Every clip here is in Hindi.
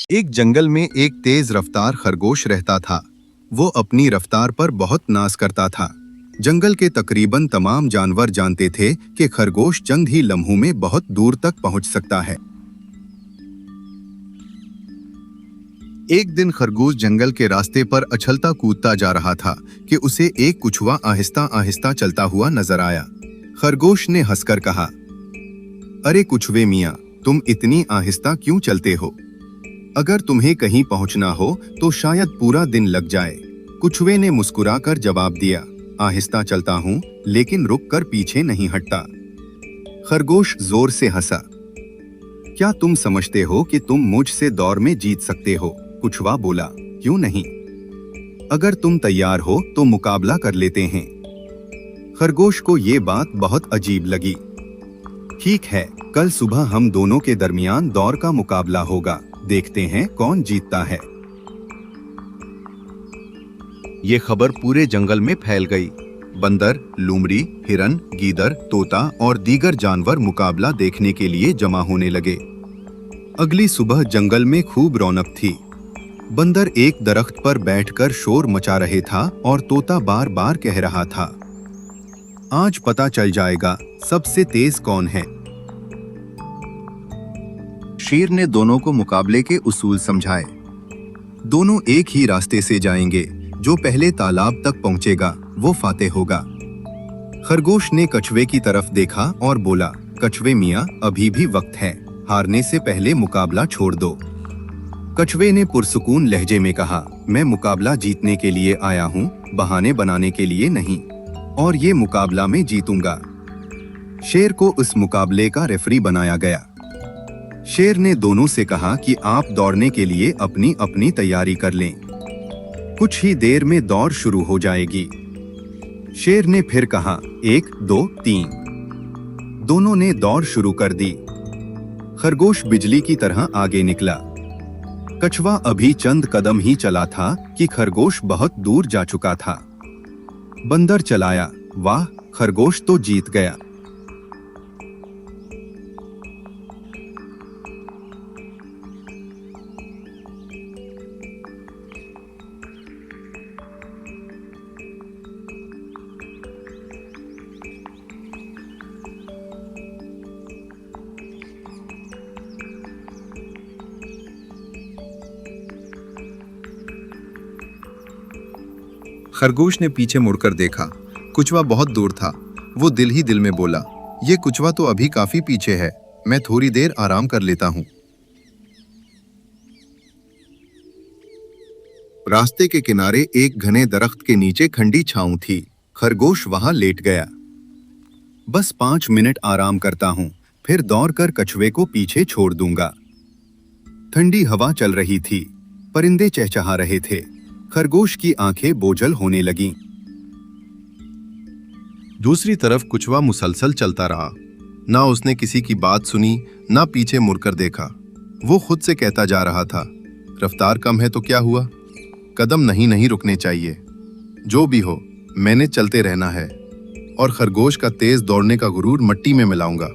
एक जंगल में एक तेज रफ्तार खरगोश रहता था। वो अपनी रफ्तार पर बहुत नाज करता था। जंगल के तकरीबन तमाम जानवर जानते थे कि खरगोश चंद ही लम्हों में बहुत दूर तक पहुंच सकता है। एक दिन खरगोश जंगल के रास्ते पर उछलता कूदता जा रहा था कि उसे एक कुछुआ आहिस्ता आहिस्ता चलता हुआ नजर आया। खरगोश ने हंसकर कहा, अरे कुछुए मियां, तुम इतनी आहिस्ता क्यों चलते हो? अगर तुम्हें कहीं पहुंचना हो तो शायद पूरा दिन लग जाए। कुछुए ने मुस्कुराकर जवाब दिया, आहिस्ता चलता हूं, लेकिन रुक कर पीछे नहीं हटता। खरगोश जोर से हंसा। क्या तुम समझते हो कि तुम मुझसे दौड़ में जीत सकते हो? कुछुआ बोला, क्यों नहीं? अगर तुम तैयार हो तो मुकाबला कर लेते हैं। खरगोश को ये बात बहुत अजीब लगी। ठीक है, कल सुबह हम दोनों के दरमियान दौड़ का मुकाबला होगा। देखते हैं कौन जीतता है। ये खबर पूरे जंगल में फैल गई। बंदर, लोमड़ी, हिरन, गीदड़, तोता और दीगर जानवर मुकाबला देखने के लिए जमा होने लगे। अगली सुबह जंगल में खूब रौनक थी। बंदर एक दरख्त पर बैठकर शोर मचा रहे था और तोता बार बार कह रहा था, आज पता चल जाएगा सबसे तेज कौन है। शेर ने दोनों को मुकाबले के उसूल समझाए। दोनों एक ही रास्ते से जाएंगे, जो पहले तालाब तक पहुंचेगा वो फातेह होगा। खरगोश ने कछुए की तरफ देखा और बोला, कछुए मियां, अभी भी वक्त है, हारने से पहले मुकाबला छोड़ दो। कछुए ने पुरसुकून लहजे में कहा, मैं मुकाबला जीतने के लिए आया हूँ, बहाने बनाने के लिए नहीं, और ये मुकाबला मैं जीतूंगा। शेर को उस मुकाबले का रेफरी बनाया गया। शेर ने दोनों से कहा कि आप दौड़ने के लिए अपनी अपनी तैयारी कर लें। कुछ ही देर में दौड़ शुरू हो जाएगी। शेर ने फिर कहा, 1, 2, 3। दोनों ने दौड़ शुरू कर दी। खरगोश बिजली की तरह आगे निकला। कछुआ अभी चंद कदम ही चला था कि खरगोश बहुत दूर जा चुका था। बंदर चलाया, वाह, खरगोश तो जीत गया। खरगोश ने पीछे मुड़कर देखा। कुछुआ बहुत दूर था। वो दिल ही दिल में बोला, ये कुछुआ तो अभी काफी पीछे है, मैं थोड़ी देर आराम कर लेता हूँ। रास्ते के किनारे एक घने दरख्त के नीचे ठंडी छांव थी। खरगोश वहां लेट गया। बस 5 मिनट आराम करता हूँ, फिर दौड़कर कछुए को पीछे छोड़ दूंगा। ठंडी हवा चल रही थी, परिंदे चहचहा रहे थे। खरगोश की आंखें बोझल होने लगीं। दूसरी तरफ कुछुआ मुसलसल चलता रहा। ना उसने किसी की बात सुनी, ना पीछे मुड़कर देखा। वो खुद से कहता जा रहा था, रफ्तार कम है तो क्या हुआ, कदम नहीं रुकने चाहिए। जो भी हो, मैंने चलते रहना है, और खरगोश का तेज दौड़ने का गुरूर मट्टी में मिलाऊंगा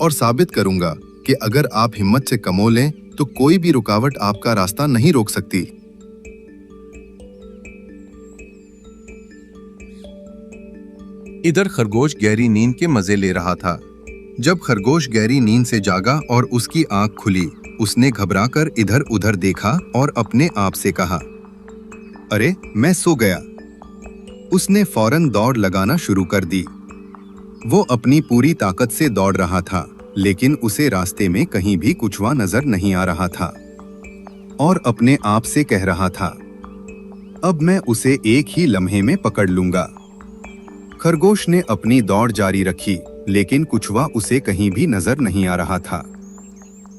और साबित करूंगा कि अगर आप हिम्मत से कमो लें तो कोई भी रुकावट आपका रास्ता नहीं रोक सकती। इधर खरगोश गहरी नींद के मजे ले रहा था। जब खरगोश गहरी नींद से जागा और उसकी आंख खुली, उसने घबराकर इधर उधर देखा और अपने आप से कहा, अरे मैं सो गया। उसने फौरन दौड़ लगाना शुरू कर दी। वो अपनी पूरी ताकत से दौड़ रहा था, लेकिन उसे रास्ते में कहीं भी कुछुआ नजर नहीं आ रहा था और अपने आप से कह रहा था, अब मैं उसे एक ही लम्हे में पकड़ लूंगा। खरगोश ने अपनी दौड़ जारी रखी, लेकिन कुछुआ उसे कहीं भी नजर नहीं आ रहा था।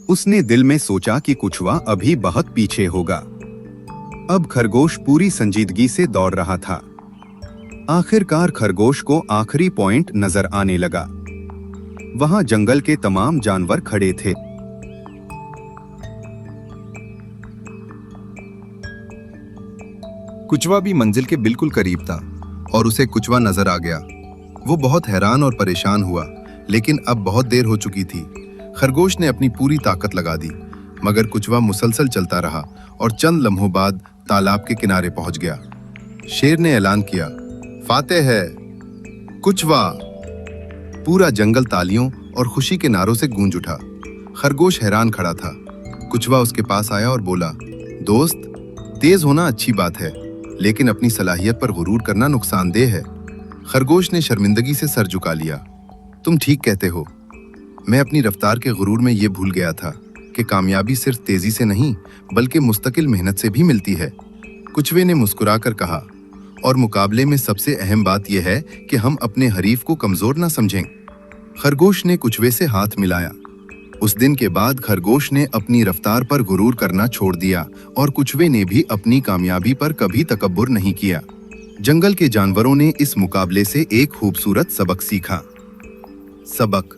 उसने दिल में सोचा कि कुछुआ अभी बहुत पीछे होगा। अब खरगोश पूरी संजीदगी से दौड़ रहा था। आखिरकार खरगोश को आखिरी पॉइंट नजर आने लगा। वहां जंगल के तमाम जानवर खड़े थे। कुछुआ भी मंजिल के बिल्कुल करीब था और उसे कुछुआ नजर आ गया। वो बहुत हैरान और परेशान हुआ, लेकिन अब बहुत देर हो चुकी थी। खरगोश ने अपनी पूरी ताकत लगा दी। मगर कुचवा मुसलसल चलता रहा और चंद लम्हों बाद तालाब के किनारे पहुंच गया। शेर ने ऐलान किया, फातेह है कुचवा। पूरा जंगल तालियों और खुशी के नारों से गूंज उठा। खरगोश हैरान खड़ा था। कुचवा उसके पास आया और बोला, दोस्त, तेज होना अच्छी बात है, लेकिन अपनी सलाहियत पर गुरूर करना नुकसानदेह है। खरगोश ने शर्मिंदगी से सर झुका लिया। तुम ठीक कहते हो, मैं अपनी रफ्तार के गुरूर में ये भूल गया था कि कामयाबी सिर्फ तेजी से नहीं बल्कि मुस्तकिल मेहनत से भी मिलती है। कुचवे ने मुस्कुराकर कहा, और मुकाबले में सबसे अहम बात यह है कि हम अपने हरीफ को कमजोर ना समझें। खरगोश ने कुचवे से हाथ मिलाया। उस दिन के बाद खरगोश ने अपनी रफ्तार पर गुरूर करना छोड़ दिया और कुचवे ने भी अपनी कामयाबी पर कभी तकब्बुर नहीं किया। जंगल के जानवरों ने इस मुकाबले से एक खूबसूरत सबक सीखा। सबक: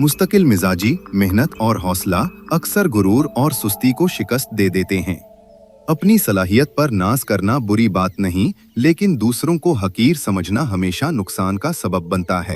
मुस्तकिल मिजाजी, मेहनत और हौसला अक्सर गुरूर और सुस्ती को शिकस्त दे देते हैं। अपनी सलाहियत पर नाज करना बुरी बात नहीं, लेकिन दूसरों को हकीर समझना हमेशा नुकसान का सबब बनता है।